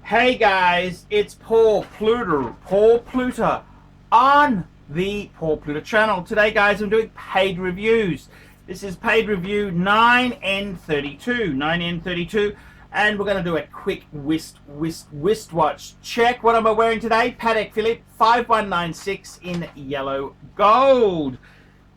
Hey guys, it's Paul Pluta on the Paul Pluta channel. Today guys, I'm doing paid reviews. This is paid review 9N32, and we're going to do a quick wristwatch check. What am I wearing today? Patek Philippe 5196 in yellow gold.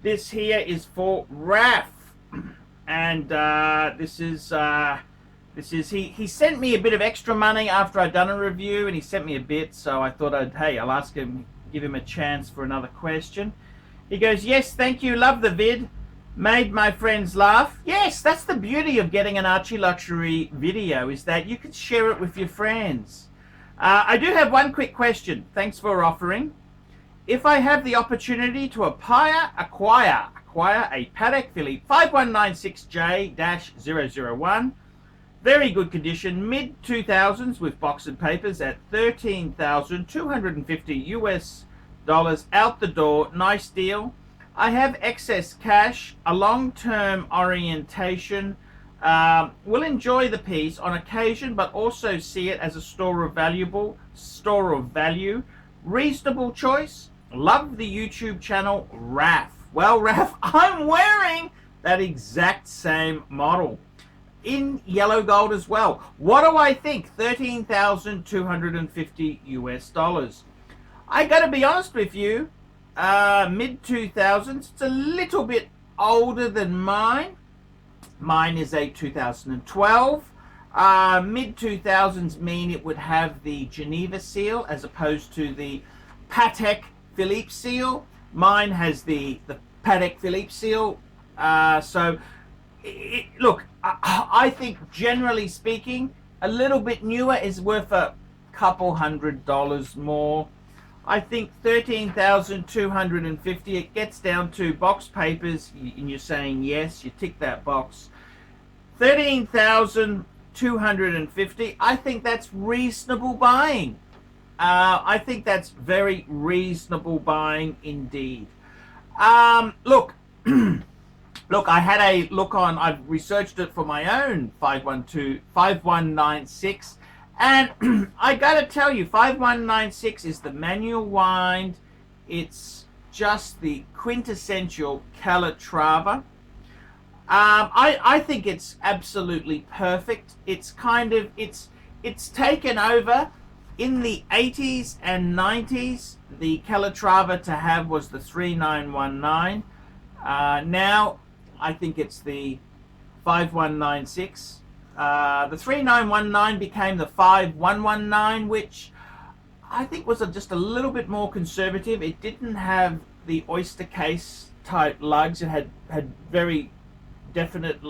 This here is for Raf, and he sent me a bit of extra money after I'd done a review, and he sent me a bit, so I thought I'll ask him, give him a chance for another question. He goes, yes, thank you, love the vid, made my friends laugh. Yes, that's the beauty of getting an ArchieLuxury video, is that you can share it with your friends. I do have one quick question, thanks for offering. If I have the opportunity to acquire a Patek Philippe 5196J-001, very good condition, mid-2000s with box and papers at $13,250 out the door, nice deal. I have excess cash, a long-term orientation, will enjoy the piece on occasion, but also see it as a store of value, reasonable choice. Love the YouTube channel Raf. Well, Raf, I'm wearing that exact same model in yellow gold as well. What do I think? $13,250. I gotta be honest with you, mid-2000s, it's a little bit older than mine. Mine is a 2012. Mid-2000s mean it would have the Geneva seal as opposed to the Patek Philippe seal. Mine has the Patek Philippe seal. Look, I think generally speaking, a little bit newer is worth a couple $100 more. I think $13,250, it gets down to box papers, and you're saying yes, you tick that box. $13,250, I think that's reasonable buying. I think that's very reasonable buying indeed. Look, look, I had a look on, I've researched it for my own 5196, and I gotta tell you, 5196 is the manual wind. It's just the quintessential Calatrava. I think it's absolutely perfect. It's kind of, it's taken over. In the 80s and 90s, the Calatrava to have was the 3919. Now, I think it's the 5196. The 3919 became the 5119, which I think was just a little bit more conservative. It didn't have the oyster case type lugs. It had very definite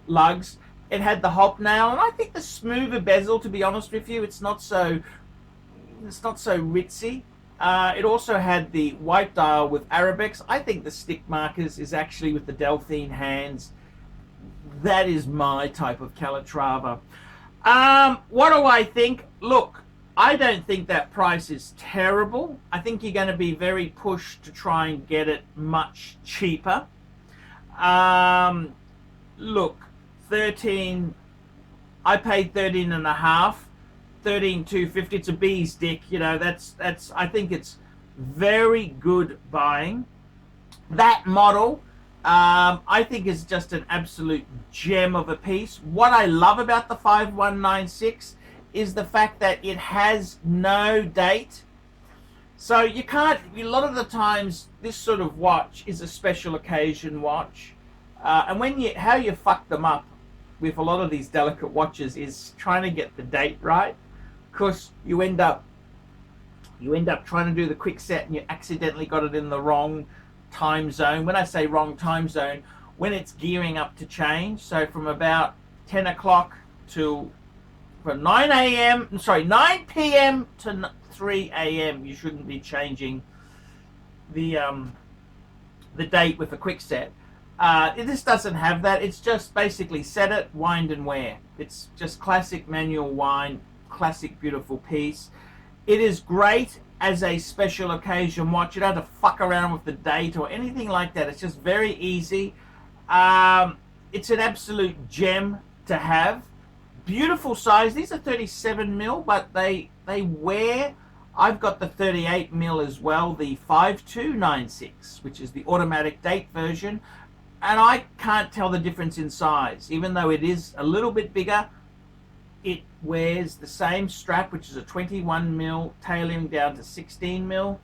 lugs. It had the hobnail, and I think the smoother bezel, to be honest with you. It's not so ritzy. It also had the white dial with Arabics. I think the stick markers is actually with the Delphine hands. That is my type of Calatrava. What do I think? Look, I don't think that price is terrible. I think you're going to be very pushed to try and get it much cheaper. Look, I paid 13 and a half, 13,250. It's a bee's dick, you know. That's I think it's very good buying. That model, I think is just an absolute gem of a piece. What I love about the 5196 is the fact that it has no date. So you can't, a lot of the times this sort of watch is a special occasion watch. And how you fuck them up with a lot of these delicate watches is trying to get the date right, because you end up trying to do the quick set and you accidentally got it in the wrong time zone. When I say wrong time zone, when it's gearing up to change, so from about 10 o'clock to from 9 p.m. to 3 a.m. you shouldn't be changing the date with a quick set. This doesn't have that. It's just basically set it, wind and wear. It's just classic manual wind, classic beautiful piece. It is great as a special occasion watch. You don't have to fuck around with the date or anything like that. It's just very easy. It's an absolute gem to have. Beautiful size. These are 37 mil, but they wear. I've got the 38 mil as well, the 5296, which is the automatic date version, and I can't tell the difference in size. Even though it is a little bit bigger, it wears the same strap, which is a 21 mil, tailing down to 16 mil.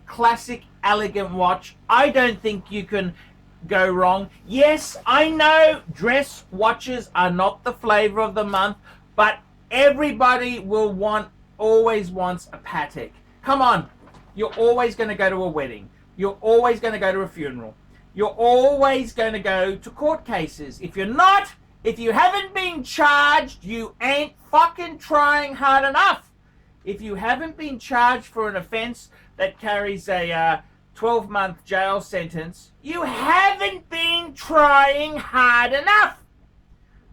Classic, elegant watch. I don't think you can go wrong. Yes, I know dress watches are not the flavor of the month, but everybody always wants a Patek. Come on, you're always going to go to a wedding. You're always going to go to a funeral. You're always going to go to court cases. If you haven't been charged, you ain't fucking trying hard enough. If you haven't been charged for an offense that carries a 12-month jail sentence, you haven't been trying hard enough.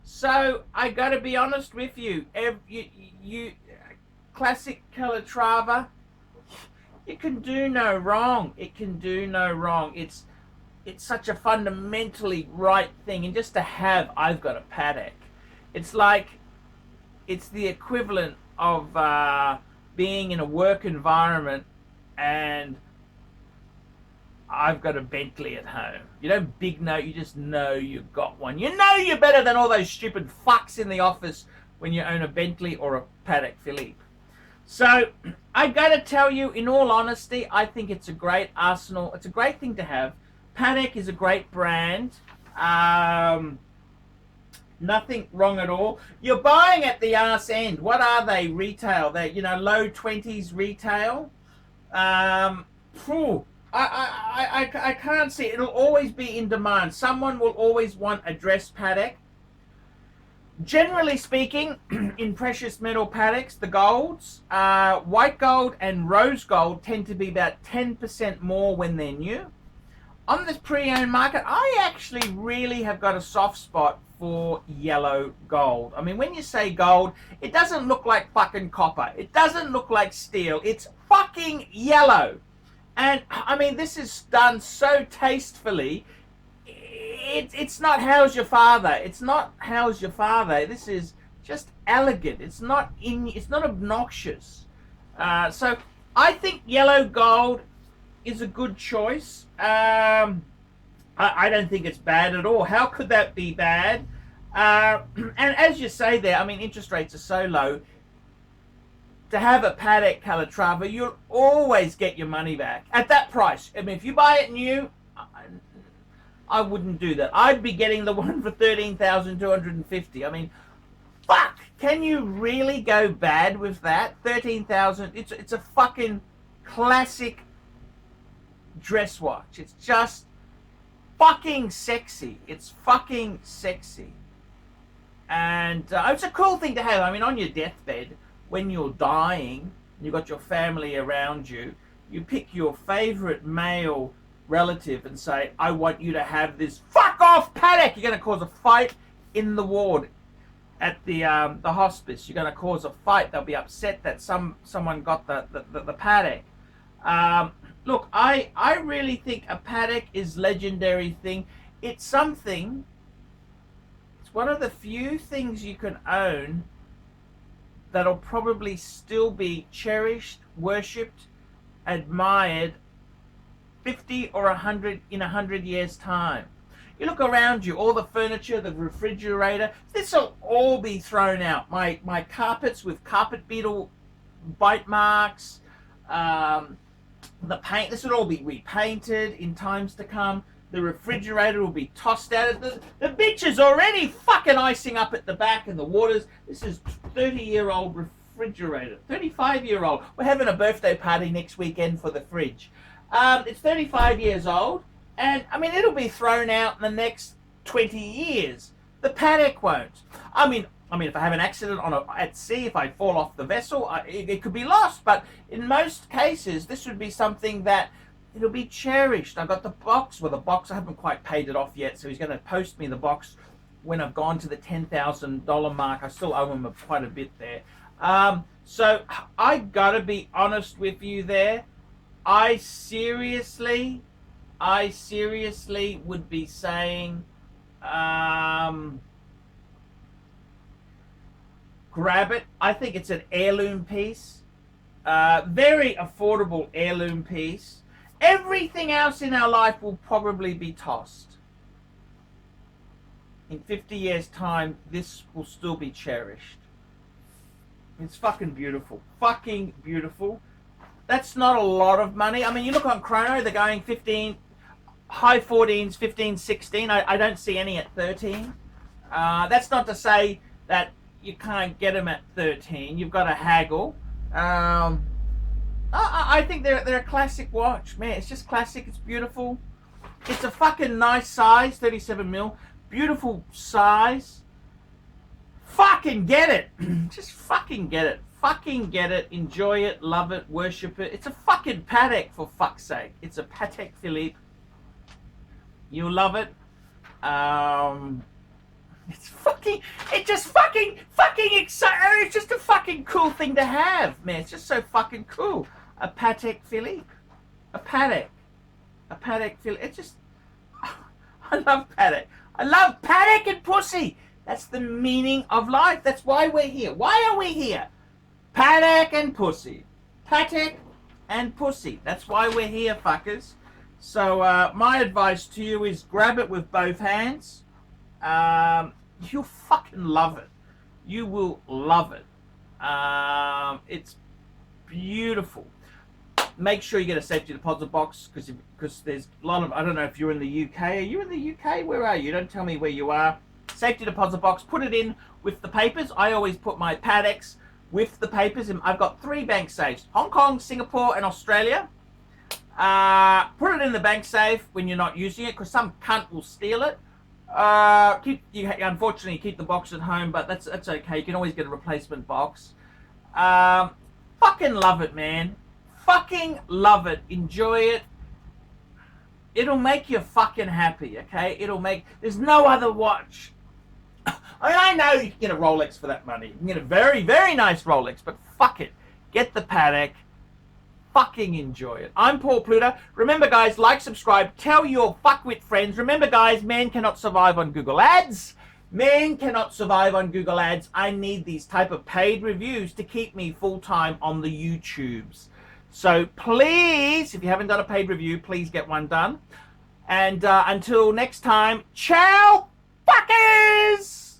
So I got to be honest with you. Classic Calatrava, it can do no wrong. It can do no wrong. It's such a fundamentally right thing. And just to have, I've got a Patek. It's like, it's the equivalent of being in a work environment and I've got a Bentley at home. You don't big note, you just know you've got one. You know you're better than all those stupid fucks in the office when you own a Bentley or a Patek Philippe. So I gotta tell you, in all honesty, I think it's a great arsenal. It's a great thing to have. Patek is a great brand. Nothing wrong at all. You're buying at the arse end. What are they retail? They're, low 20s retail. I can't see. It'll always be in demand. Someone will always want a dress Patek. Generally speaking, in precious metal Pateks, the golds, white gold and rose gold tend to be about 10% more when they're new. On this pre-owned market, I actually really have got a soft spot for yellow gold. I mean, when you say gold, it doesn't look like fucking copper. It doesn't look like steel. It's fucking yellow. And, I mean, this is done so tastefully. It's not how's your father. It's not how's your father. This is just elegant. It's not obnoxious. So I think yellow gold is a good choice. I don't think it's bad at all. How could that be bad? And as you say there, I mean, interest rates are so low. To have a Patek Calatrava, you'll always get your money back at that price. I mean, if you buy it new, I wouldn't do that. I'd be getting the one for $13,250. I mean, fuck! Can you really go bad with that? $13,000. It's a fucking classic dress watch. It's just fucking sexy. It's fucking sexy, and it's a cool thing to have. I mean, on your deathbed, when you're dying, and you've got your family around you, you pick your favorite male relative and say, I want you to have this fuck off Patek. You're going to cause a fight in the ward at the hospice. You're going to cause a fight. They'll be upset that someone got the Patek. Look, I really think a Patek is legendary thing. It's something, it's one of the few things you can own that'll probably still be cherished, worshipped, admired 50 or 100 in 100 years time. You look around you, all the furniture, the refrigerator, this will all be thrown out. My carpets with carpet beetle bite marks, the paint, this will all be repainted in times to come. The refrigerator will be tossed out. The bitch is already fucking icing up at the back and the waters. This is 30-year-old refrigerator, 35-year-old. We're having a birthday party next weekend for the fridge. It's 35 years old, and I mean, it'll be thrown out in the next 20 years. The Patek won't. I mean, if I have an accident at sea, if I fall off the vessel, it could be lost. But in most cases, this would be something that it'll be cherished. I've got the box. Well, the box, I haven't quite paid it off yet, so he's going to post me the box when I've gone to the $10,000 mark. I still owe him quite a bit there. So I got to be honest with you there. I seriously would be saying grab it. I think it's an heirloom piece. Very affordable heirloom piece. Everything else in our life will probably be tossed. In 50 years' time, this will still be cherished. It's fucking beautiful. Fucking beautiful. That's not a lot of money. I mean, you look on Chrono, they're going 15, high 14s, 15, 16. I don't see any at 13. That's not to say that you can't get them at 13. You've got to haggle. I think they're a classic watch, man. It's just classic. It's beautiful. It's a fucking nice size, 37mm. Beautiful size. Fucking get it. Just fucking get it. Fucking get it. Enjoy it. Love it. Worship it. It's a fucking Patek, for fuck's sake. It's a Patek Philippe. You'll love it. It's just fucking exciting. It's just a fucking cool thing to have, man. It's just so fucking cool. A Patek Philippe. A Patek Philippe. It's just, I love Patek. I love Patek and pussy. That's the meaning of life. That's why we're here. Why are we here? Patek and pussy. Patek and pussy. That's why we're here, fuckers. So my advice to you is grab it with both hands. You'll fucking love it. You will love it. It's beautiful. Make sure you get a safety deposit box because there's a lot of, I don't know if you're in the UK. Are you in the UK? Where are you? Don't tell me where you are. Safety deposit box. Put it in with the papers. I always put my Pateks with the papers. And I've got 3 bank safes. Hong Kong, Singapore, and Australia. Put it in the bank safe when you're not using it because some cunt will steal it. Unfortunately, keep the box at home, but that's okay. You can always get a replacement box. Fucking love it, man. Fucking love it. Enjoy it. It'll make you fucking happy, okay? There's no other watch. I know you can get a Rolex for that money. You can get a very, very nice Rolex, but fuck it. Get the Patek. Fucking enjoy it. I'm Paul Pluta. Remember, guys, like, subscribe, tell your fuckwit friends. Remember, guys, man cannot survive on Google Ads. Man cannot survive on Google Ads. I need these type of paid reviews to keep me full-time on the YouTubes. So please, if you haven't done a paid review, please get one done. And until next time, ciao, fuckers!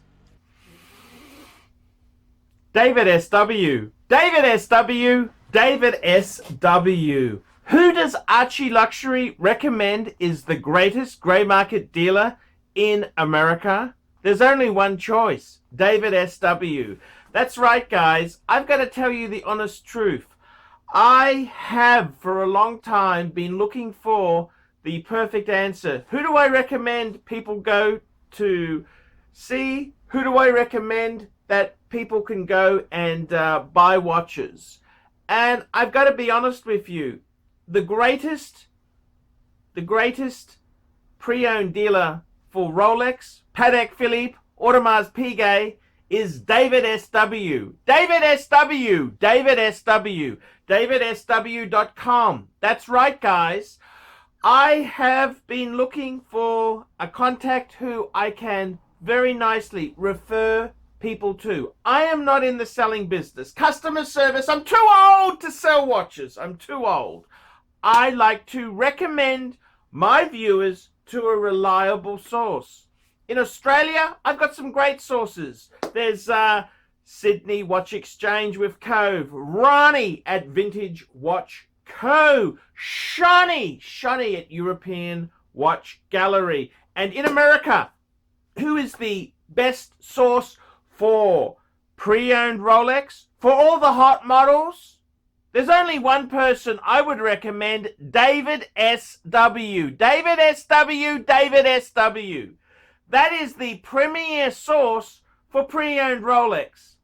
David SW. David SW. David SW. Who does ArchieLuxury recommend is the greatest grey market dealer in America? There's only one choice. David SW. That's right, guys. I've got to tell you the honest truth. I have for a long time been looking for the perfect answer. Who do I recommend people go to see? Who do I recommend that people can go and buy watches? And I've got to be honest with you. The greatest pre-owned dealer for Rolex, Patek Philippe, Audemars Piguet is David SW. David SW. David SW. DavidSW.com. That's right, guys. I have been looking for a contact who I can very nicely refer people to. I am not in the selling business. Customer service, I'm too old to sell watches. I'm too old. I like to recommend my viewers to a reliable source. In Australia, I've got some great sources. There's Sydney Watch Exchange with Cove, Ronnie at Vintage Watch Co, Shani at European Watch Gallery. And in America, who is the best source for pre-owned Rolex? For all the hot models, there's only one person I would recommend, David SW. David SW, David SW. That is the premier source for pre-owned Rolex.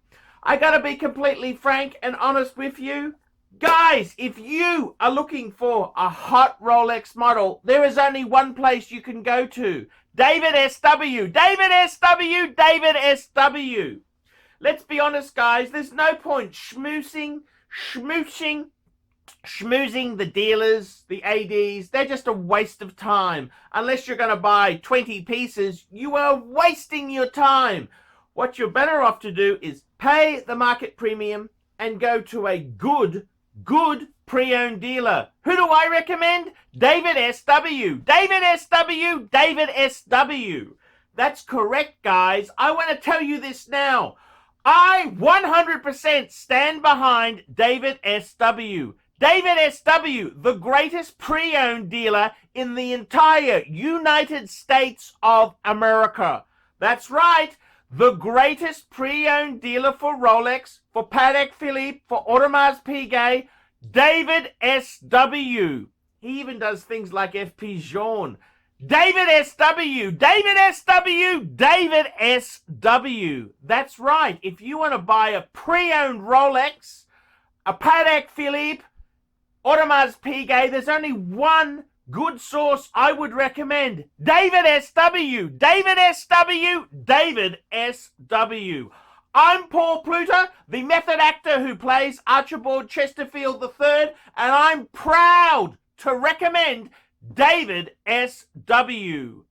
I gotta be completely frank and honest with you. Guys, if you are looking for a hot Rolex model, there is only one place you can go to. David SW. David SW. David SW. Let's be honest, guys. There's no point schmoozing the dealers, the ADs. They're just a waste of time. Unless you're going to buy 20 pieces, you are wasting your time. what you're better off to do is pay the market premium and go to a good pre-owned dealer. Who do I recommend? David S.W. David S.W. David S.W. That's correct, guys. I want to tell you this now. I 100% stand behind David S.W. David S.W., the greatest pre-owned dealer in the entire United States of America. That's right. The greatest pre-owned dealer for Rolex, for Patek Philippe, for Audemars Piguet, David S.W. He even does things like FP Journe. David S.W. David S.W. David S.W. That's right. If you want to buy a pre-owned Rolex, a Patek Philippe, Audemars Piguet, there's only one good source I would recommend. David S.W. David S.W. David S.W. I'm Paul Pluta, the method actor who plays Archibald Chesterfield III, and I'm proud to recommend David S.W.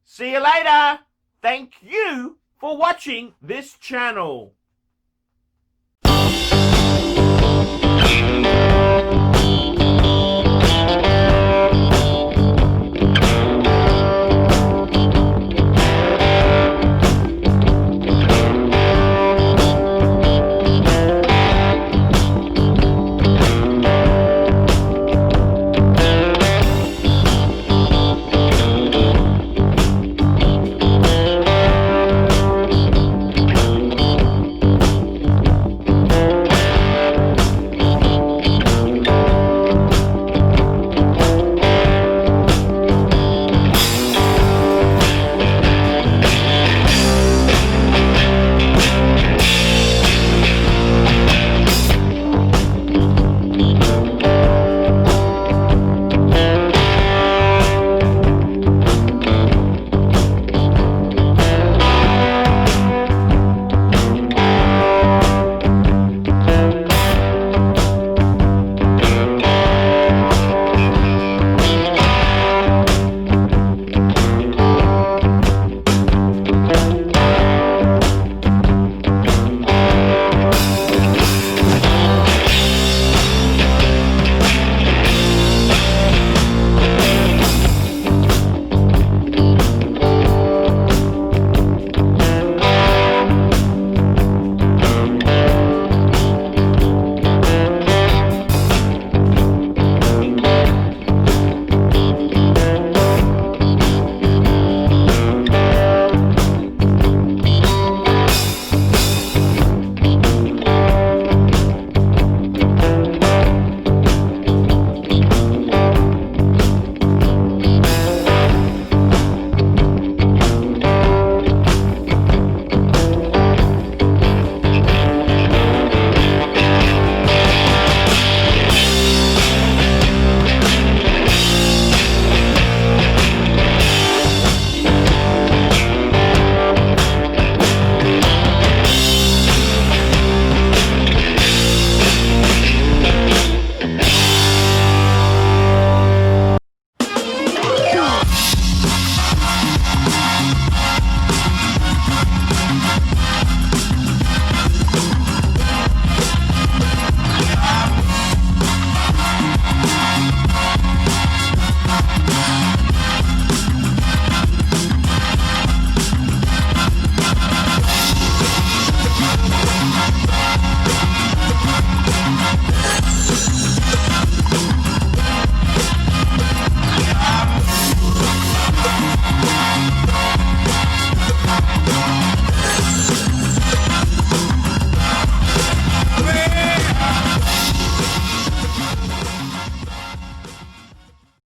See you later. Thank you for watching this channel.